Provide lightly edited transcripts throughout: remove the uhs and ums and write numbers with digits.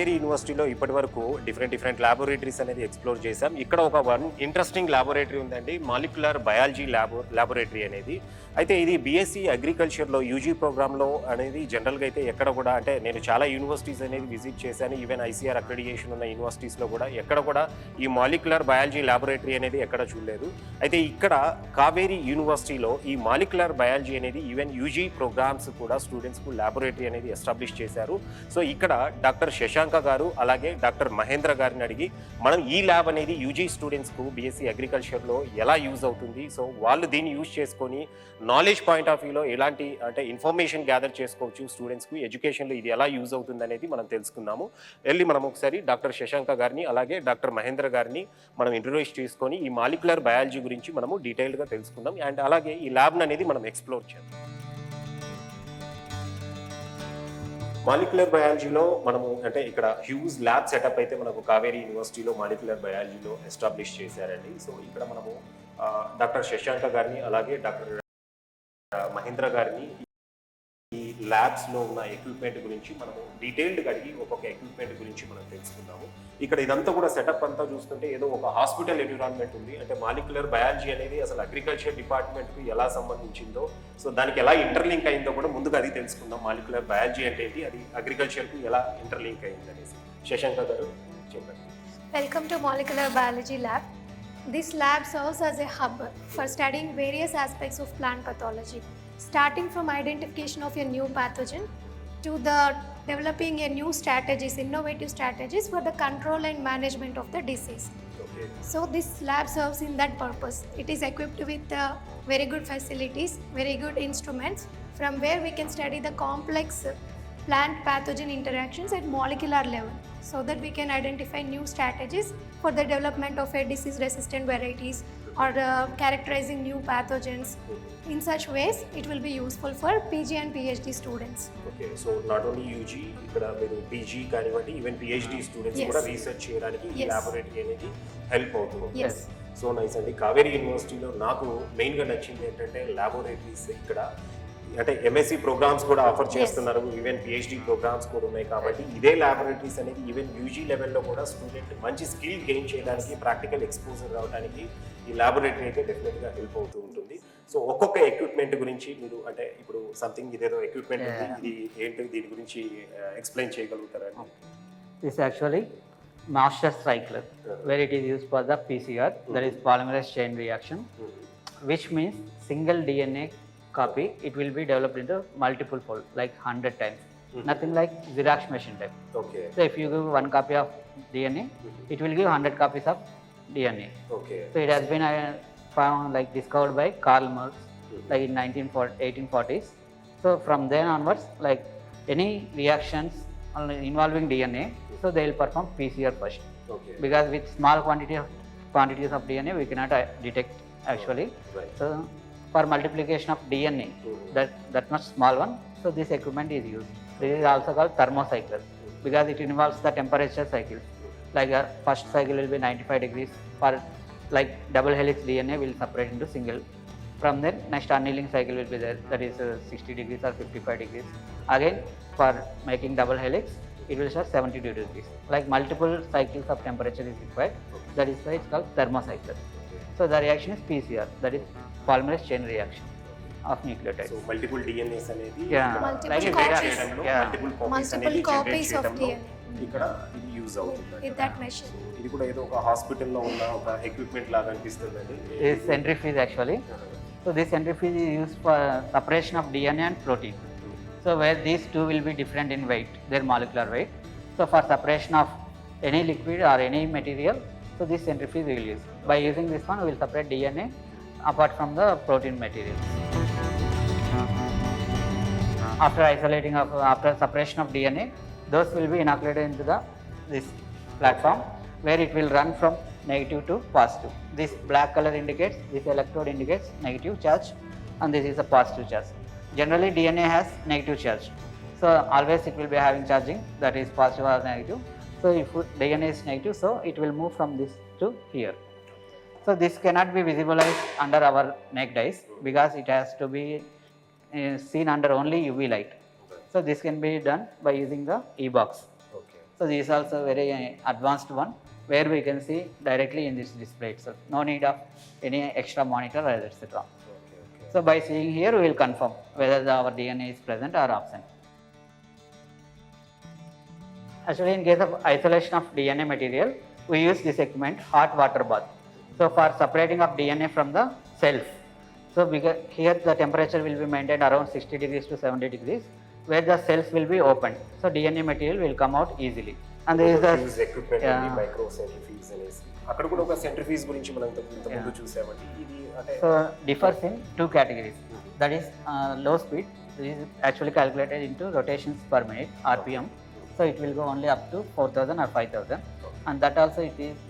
కావేరీ యూనివర్సిటీలో ఇప్పటివరకు different laboratories అనేది ఎక్స్ప్లోర్ చేశాం. ఇక్కడ ఒక ఇంట్రెస్టింగ్ ల్యాబొరేటరీ ఉందండి, మాలిక్యులర్ బయాలజీ ల్యాబొరేటరీ అనేది. అయితే ఇది బీఎస్సీ అగ్రికల్చర్లో యూజీ ప్రోగ్రాంలో అనేది జనరల్గా అయితే ఎక్కడ కూడా, అంటే నేను చాలా యూనివర్సిటీస్ అనేది విజిట్ చేశాను, ఈవెన్ ఐసీఆర్ అక్రెడిటేషన్ ఉన్న యూనివర్సిటీస్లో కూడా ఎక్కడ కూడా ఈ మాలిక్యులర్ బయాలజీ ల్యాబొరేటరీ అనేది ఎక్కడ చూడలేదు. అయితే ఇక్కడ కావేరీ యూనివర్సిటీలో ఈ మాలిక్యులర్ బయాలజీ అనేది ఈవెన్ యూజీ ప్రోగ్రామ్స్ కూడా స్టూడెంట్స్కు ల్యాబొరేటరీ అనేది ఎస్టాబ్లిష్ చేశారు. సో ఇక్కడ డాక్టర్ శశాంక గారు అలాగే డాక్టర్ మహేంద్ర గారిని అడిగి మనం ఈ ల్యాబ్ అనేది యూజీ స్టూడెంట్స్కు బీఎస్సీ అగ్రికల్చర్లో ఎలా యూజ్ అవుతుంది, సో వాళ్ళు దీన్ని యూజ్ చేసుకొని నాలెడ్జ్ పాయింట్ ఆఫ్ వ్యూలో ఎలాంటి అంటే ఇన్ఫర్మేషన్ గ్యాదర్ చేసుకోవచ్చు, స్టూడెంట్స్కు ఎడ్యుకేషన్లో ఇది ఎలా యూజ్ అవుతుంది అనేది మనం తెలుసుకుందాము. వెళ్ళి మనం ఒకసారి డాక్టర్ శశాంక గారిని అలాగే డాక్టర్ మహేంద్ర గారిని మనం ఇంట్రొడ్యూస్ చేసుకొని ఈ మాలిక్యులర్ బయాలజీ గురించి మనము డీటెయిల్డ్గా తెలుసుకుందాం అండ్ అలాగే ఈ ల్యాబ్ని అనేది మనం ఎక్స్ప్లోర్ చేద్దాం. మాలిక్యులర్ బయాలజీలో మనము అంటే ఇక్కడ హ్యూజ్ ల్యాబ్ సెటప్ అయితే మనకు కావేరీ యూనివర్సిటీలో మాలిక్యులర్ బయాలజీలో ఎస్టాబ్లిష్ చేశారండి. సో ఇక్కడ మనము డాక్టర్ శశాంక గారిని అలాగే డాక్టర్ మహేంద్ర గారిని ఈ ల్యాబ్స్లో ఉన్న ఎక్విప్మెంట్ గురించి మనము డీటెయిల్డ్గా అడిగి ఒక్కొక్క ఎక్విప్మెంట్ గురించి మనం తెలుసుకుందాము. ఇక్కడ ఇదంతా కూడా సెటప్ అంతా చూస్తుంటే ఏదో ఒక హాస్పిటల్ ఎన్విరాన్మెంట్ ఉంది. అంటే మాలిక్యులర్ బయాలజీ అనేది అసలు అగ్రికల్చర్ డిపార్ట్మెంట్కి ఎలా సంబంధించిందో, సో దానికి ఎలా ఇంటర్లింక్ అయిందో కూడా ముందుగా అది తెలుసుకుందాం. మాలిక్యులర్ బయాలజీ అంటే ఏంటి, అది అగ్రికల్చర్కు ఎలా ఇంటర్లింక్ అయింది అనేసి. శశాంక గారు చెప్పండి. Welcome to Molecular Biology Lab. This lab serves as a hub for studying various aspects of plant pathology, starting from identification of a new pathogen to the developing a new strategies, innovative strategies for the control and management of the disease. Okay. So this lab serves in that purpose. It is equipped with very good facilities, very good instruments from where we can study the complex plant pathogen interactions at molecular level, so that we can identify new strategies for the development of a disease resistant varieties or characterizing new pathogens. In such ways it will be useful for PG and PhD students. Okay, so not only UG, ఇక్కడ మీరు PG కానివ్వండి even PhD students కూడా research చేయడానికి ఈ laboratory అనేది help అవుతుంది. Yes. So nice అండి. కావేరీ యూనివర్సిటీలో నాకు మెయిన్గా నచ్చింది ఏంటంటే ల్యాబొరేటరీస్ ఇక్కడ అంటే ఎంఎస్సి ప్రోగ్రామ్స్ కూడా ఆఫర్ చేస్తున్నారు, ఈవెన్ పిహెచ్డి ప్రోగ్రామ్స్ కూడా ఉన్నాయి. కాబట్టి ఇదే ల్యాబొరేటరీస్ అనేది ఈవెన్ యూజీ లెవెల్లో కూడా స్టూడెంట్ మంచి స్కిల్ గెయిన్ చేయడానికి, ప్రాక్టికల్ ఎక్స్పోజర్ రావడానికి ఈ ల్యాబొరేటరీ అయితే డెఫినెట్గా హెల్ప్ అవుతూ ఉంటుంది. సో ఒక్కొక్క ఎక్విప్మెంట్ గురించి మీరు అంటే ఇప్పుడు సంథింగ్ ఇదేదో ఎక్విప్మెంట్ ఉంది, ఇది ఏంటి దీని గురించి explain చేయగలుగుతారండి? This is actually master cycler, where it is used for the PCR, that is polymerase chain reaction, which means single DNA copy, it will be developed into multiple fold, like 100 times. Nothing like Xerox machine type. Okay. So if you give one copy of DNA, it will give 100 copies of DNA. Okay. So it has been found like discovered by Karl Marx, like in 1840s. So from then onwards, like any reactions involving DNA, so they will perform PCR first. Okay. Because with small quantities of DNA, we cannot detect actually. Right. So for multiplication of DNA, that much small one, so this equipment is used. This is also called thermocycle because it involves the temperature cycle. Like first cycle will be 95 degrees. For like double helix DNA will separate into single. From then next annealing cycle will be there, that is 60 degrees or 55 degrees. Again for making double helix, it will show 72 degrees. Like multiple cycles of temperature is required. That is why it's called thermocycle. So the reaction is PCR, that is polymerase chain reaction of nucleotides. So multiple DNAs అనేది multiple copies of DNA ఇక్కడ ఇది use అవుతుంది. with that machine. ఇది కూడా ఏదో ఒక హాస్పిటల్లో ఉన్న ఒక ఎక్విప్మెంట్ లాగా అనిపిస్తుందండి. This centrifuge actually. So this centrifuge is used for separation of DNA and protein. So where these two will be different in weight, their molecular weight. So for separation of any liquid or any material, so this centrifuge we will use. By using this one, we will separate DNA apart from the protein materials. After separation of DNA, those will be inoculated into this platform where it will run from negative to positive. This black color indicates, this electrode indicates negative charge, and this is a positive charge. Generally DNA has negative charge, so always it will be having charging, that is positive or negative. So if DNA is negative, so it will move from this to here. So this cannot be visualized under our naked eyes because it has to be seen under only UV light. So this can be done by using the e-box. Okay. So this is also very advanced one where we can see directly in this display itself. No need of any extra monitor or etc. So by seeing here, we will confirm whether our DNA is present or absent. Actually, in case of isolation of DNA material, we use this equipment, hot water bath. So for separating of DNA from the cells, so because here the temperature will be maintained around 60 degrees to 70 degrees, where the cells will be opened. So DNA material will come out easily. And there is use equipment అండి, micro centrifuge అనేసి అక్కడ కూడా ఒక centrifuge గురించి మనం ఇంతకుముందు చూసామండి. ఇది అంటే so differs in two categories. That is low speed. This is actually calculated into rotations per minute (RPM). So it will go only up to 4,000 or 5,000, and that also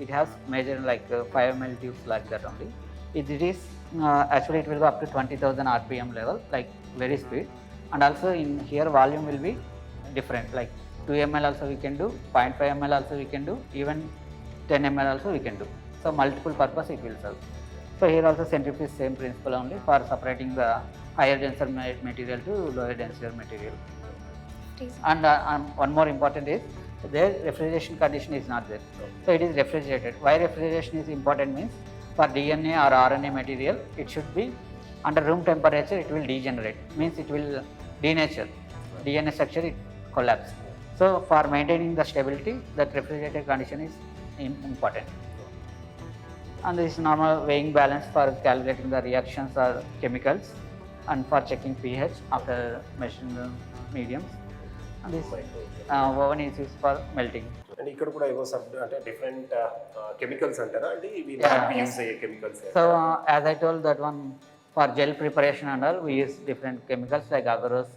it has major like 5 ml tubes like that only. It is actually it will go up to 20,000 RPM level, like very speed, and also in here volume will be different, like 2 ml also we can do, 0.5 ml also we can do, even 10 ml also we can do. So multiple purpose it will serve. So here also centrifuge same principle only for separating the higher denser material to lower denser material. And one more important is their refrigeration condition is not there. So it is refrigerated. Why refrigeration is important means for DNA or RNA material, it should be under room temperature, it will degenerate, means it will denature, DNA structure it collapse. So for maintaining the stability, that refrigerated condition is important. And this is normal weighing balance for calculating the reactions or chemicals, and for checking pH after measuring the mediums. And this oven is used for melting. And ఇక్కడ కూడా ఏవో అంటే different chemicals అంటారా అంటే ఇవి use అయ్యే chemicals. So as I told that one, for gel preparation and all, we use different chemicals like agarose,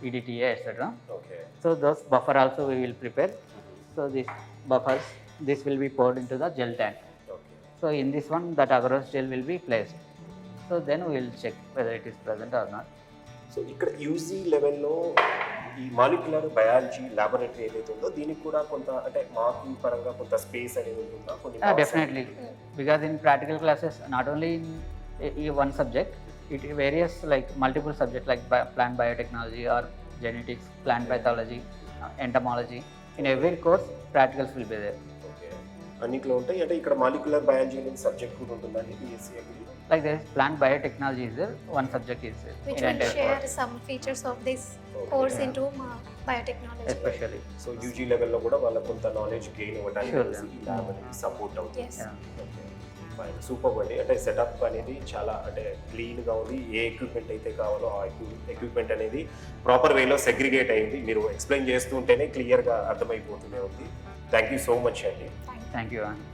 EDTA, etc. Okay. So those buffer also we will prepare. So these buffers, this will be poured into the gel tank. Okay. So in this one, that agarose gel will be placed. So then we will check whether it is present or not. So ఇక్కడ UG లెవెల్లో ఈ molecular biology laboratory ఏదైతే ఉందో దీనికి కూడా కొంత అంటే marking పరంగా కొంత స్పేస్ అనేది ఉంటుందా? కొన్ని Definitely, because in practical classes, not only in one subject, it varies like multiple subjects like plant biotechnology or genetics, plant pathology, entomology. In every course, practicals will be there. Okay, అన్నిట్లో ఉంటాయి. అంటే ఇక్కడ molecular biology అనేది subject కూడా ఉంటుందండి BSc agri? Like there is plant biotechnology is there, one subject is there. Which in will entire share course, some features of this Okay. course into biotechnology. especially. So UG లెవెల్లో కూడా వాళ్ళ కొంత knowledge gain ఇవ్వడానికి Sure. అనేసి ఈ lab అనేది support అవుతుంది. Yes. Yeah. Okay, fine, super అండి. అంటే సెటప్ అనేది చాలా అంటే క్లీన్గా ఉంది. ఏ ఎక్విప్మెంట్ అయితే కావాలో ఆ ఎక్విప్మెంట్ అనేది ప్రాపర్ వేలో సెగ్రిగేట్ అయింది. మీరు ఎక్స్ప్లెయిన్ చేస్తూ ఉంటేనే క్లియర్గా అర్థమైపోతూనే ఉంది. థ్యాంక్ యూ సో మచ్ అండి. Thank you, Anand.